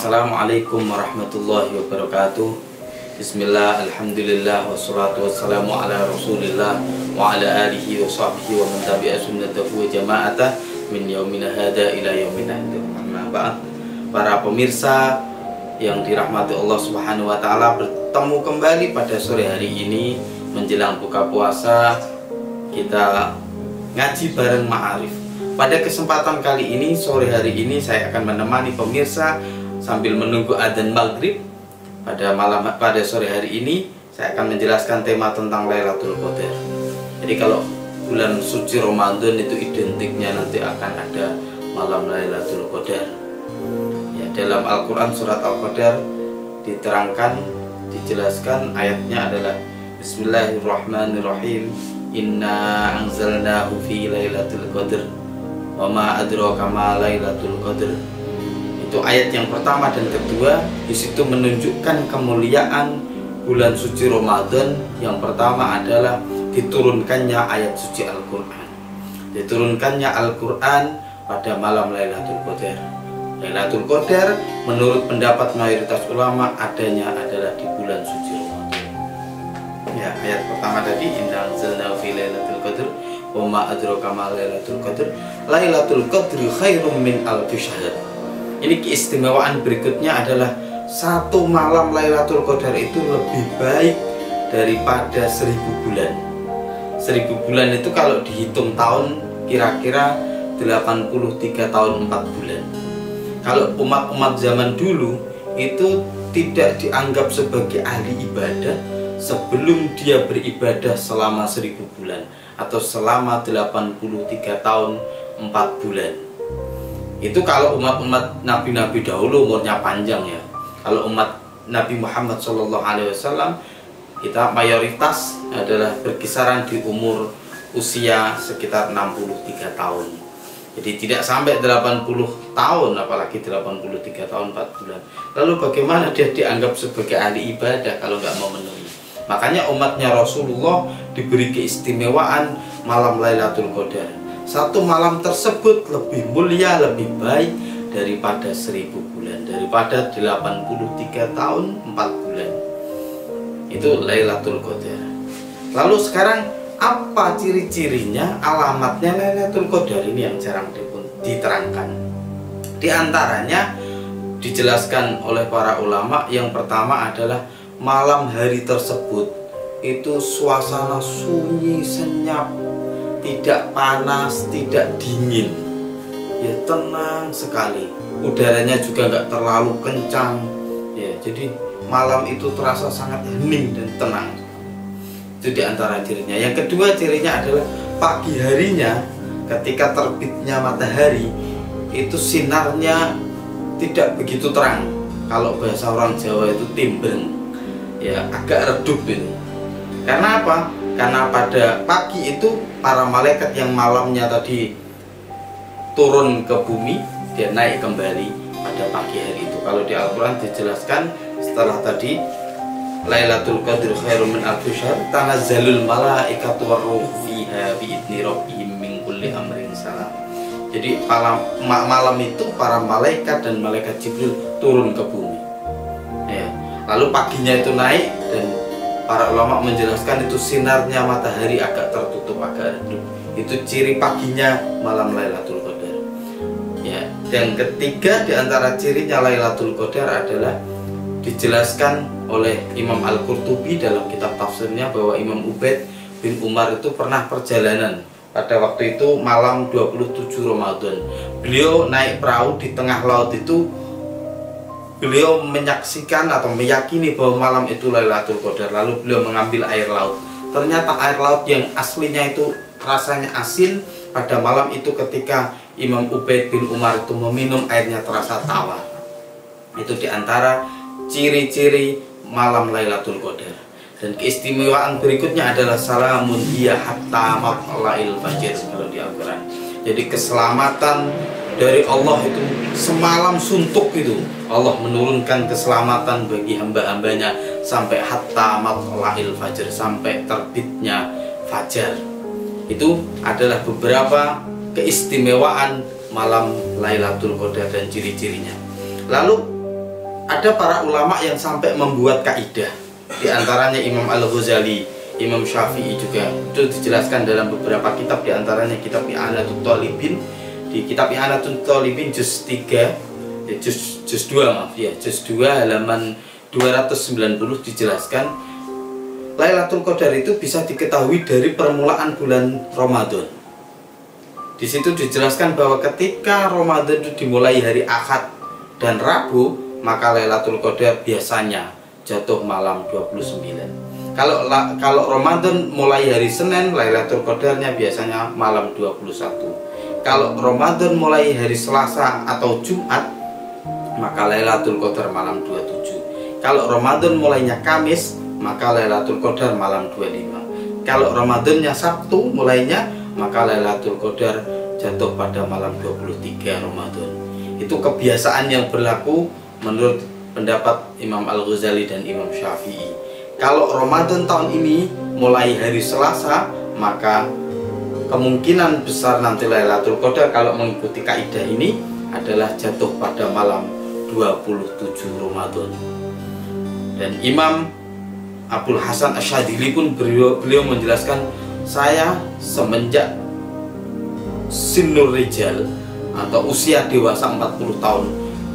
Assalamualaikum warahmatullahi wabarakatuh. Bismillah, alhamdulillah, wassalatu wassalamu ala rasulillah wa ala alihi wa sahbihi wa man tabi'a sunnatahu wa jama'atah min yaumina hada ila yaumina hada. Amma ba'd. Para pemirsa yang dirahmati Allah Subhanahu wa taala, bertemu kembali pada sore hari ini menjelang buka puasa. Kita ngaji bareng Ma'arif. Pada kesempatan kali ini, sore hari ini, saya akan menemani pemirsa sambil menunggu adzan maghrib. Pada sore hari ini, saya akan menjelaskan tema tentang Lailatul Qadar. Jadi kalau bulan suci Ramadan itu identiknya nanti akan ada malam Lailatul Qadar. Ya, dalam Al-Quran surat Al-Qadar diterangkan, dijelaskan ayatnya adalah Bismillahirrahmanirrahim. Inna anzalnahu fi Lailatul Qadar. Wa ma adraka ma Lailatul Qadar. Itu ayat yang pertama dan kedua. Di situ menunjukkan kemuliaan bulan suci Ramadan. Yang pertama adalah diturunkannya ayat suci Al-Qur'an. Diturunkannya Al-Qur'an pada malam Lailatul Qadar. Lailatul Qadar menurut pendapat mayoritas ulama adanya adalah di bulan suci Ramadan. Ya, ayat pertama tadi Inna anzalnahu fi Lailatul Qadar. Wa ma adraka ma Lailatul Qadar. Lailatul Qadri khairum min alfi syahr. Ini keistimewaan berikutnya adalah satu malam Lailatul Qadar itu lebih baik daripada 1000 bulan. 1000 bulan itu kalau dihitung tahun kira-kira 83 tahun 4 bulan. Kalau umat-umat zaman dulu itu tidak dianggap sebagai ahli ibadah sebelum dia beribadah selama 1000 bulan atau selama 83 tahun 4 bulan. Itu kalau umat-umat nabi-nabi dahulu umurnya panjang ya. Kalau umat Nabi Muhammad SAW, kita mayoritas adalah berkisaran di umur usia sekitar 63 tahun. Jadi tidak sampai 80 tahun, apalagi 83 tahun 4 bulan. Lalu bagaimana dia dianggap sebagai ahli ibadah kalau nggak memenuhi? Makanya umatnya Rasulullah diberi keistimewaan malam Lailatul Qadar. Satu malam tersebut lebih mulia, lebih baik daripada 1000 bulan, daripada 83 tahun 4 bulan. Itu Lailatul Qadar. Lalu sekarang apa ciri-cirinya, alamatnya Lailatul Qadar ini yang jarang diterangkan. Di antaranya dijelaskan oleh para ulama, yang pertama adalah malam hari tersebut itu suasana sunyi, senyap, tidak panas, tidak dingin, ya tenang sekali. Udaranya juga nggak terlalu kencang, ya. Jadi malam itu terasa sangat hening dan tenang. Itu diantara cirinya. Yang kedua cirinya adalah pagi harinya, ketika terbitnya matahari itu sinarnya tidak begitu terang. Kalau bahasa orang Jawa itu timbeng, ya agak redup itu. Karena apa? Karena pada pagi itu para malaikat yang malamnya tadi turun ke bumi, dia naik kembali pada pagi hari itu. Kalau di Al-Quran dijelaskan setelah tadi Lailatul Qadri khairum min alfi syahr, tanazzalul malaikatu warruhu fiha biidzni rabbihim min kulli amrin salam. Jadi malam itu para malaikat dan malaikat Jibril turun ke bumi. Ya. Lalu paginya itu naik, dan para ulama menjelaskan itu sinarnya matahari agak tertutup, agak redup. Itu ciri paginya malam Lailatul Qadar. Ya. Dan ketiga diantara cirinya Lailatul Qadar adalah dijelaskan oleh Imam Al-Qurtubi dalam kitab tafsirnya bahwa Imam Ubaid bin Umar itu pernah perjalanan pada waktu itu malam 27 Ramadan. Beliau naik perahu di tengah laut itu. Beliau menyaksikan atau meyakini bahwa malam itu Lailatul Qadar. Lalu beliau mengambil air laut. Ternyata air laut yang aslinya itu rasanya asin. Pada malam itu ketika Imam Ubaid bin Umar itu meminum, airnya terasa tawar. Itu diantara ciri-ciri malam Lailatul Qadar. Dan keistimewaan berikutnya adalah salamun hiya hatta matla'il fajr kalau di Al-Quran. Jadi keselamatan dari Allah itu semalam suntuk itu. Allah menurunkan keselamatan bagi hamba-hambanya sampai hatta matla'il fajr, sampai terbitnya fajar. Itu adalah beberapa keistimewaan malam Lailatul Qadar dan ciri-cirinya. Lalu ada para ulama yang sampai membuat kaidah, di antaranya Imam Al-Ghazali, Imam Syafi'i juga. Itu dijelaskan dalam beberapa kitab, di antaranya kitab I'anatul Talibin. Di kitab I'anatul Talibin juz 3, juz 2 maaf ya, juz 2 halaman 290 dijelaskan Lailatul Qadar itu bisa diketahui dari permulaan bulan Ramadan. Di situ dijelaskan bahwa ketika Ramadan itu dimulai hari Ahad dan Rabu, maka Lailatul Qadar biasanya jatuh malam 29. Kalau Ramadan mulai hari Senin, Lailatul Qadarnya biasanya malam 21. Kalau Ramadan mulai hari Selasa atau Jumat, maka Lailatul Qadar malam 27. Kalau Ramadan mulainya Kamis, maka Lailatul Qadar malam 25. Kalau Ramadannya Sabtu mulainya, maka Lailatul Qadar jatuh pada malam 23 Ramadan. Itu kebiasaan yang berlaku menurut pendapat Imam Al-Ghazali dan Imam Syafi'i. Kalau Ramadan tahun ini mulai hari Selasa, maka kemungkinan besar nanti Lailatul Qadar kalau mengikuti kaidah ini adalah jatuh pada malam 27 Ramadan. Dan Imam Abdul Hasan Asyadili pun beliau menjelaskan, saya semenjak Sinur Rijal atau usia dewasa 40 tahun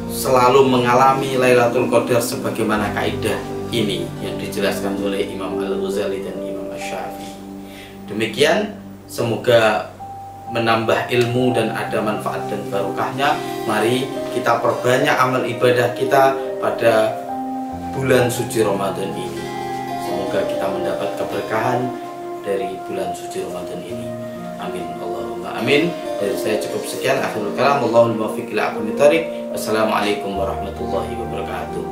selalu mengalami Lailatul Qadar sebagaimana kaidah ini yang dijelaskan oleh Imam Al-Ghazali dan Imam Asy-Syafi'i. Demikian, semoga menambah ilmu dan ada manfaat dan barokahnya. Mari kita perbanyak amal ibadah kita pada bulan suci Ramadan ini. Semoga kita mendapat keberkahan dari bulan suci Ramadan ini. Amin Allahumma amin. Dari saya cukup sekian. Akhirul kalam, wallahul muwaffiq ila aqwamit thoriq. Wassalamualaikum warahmatullahi wabarakatuh.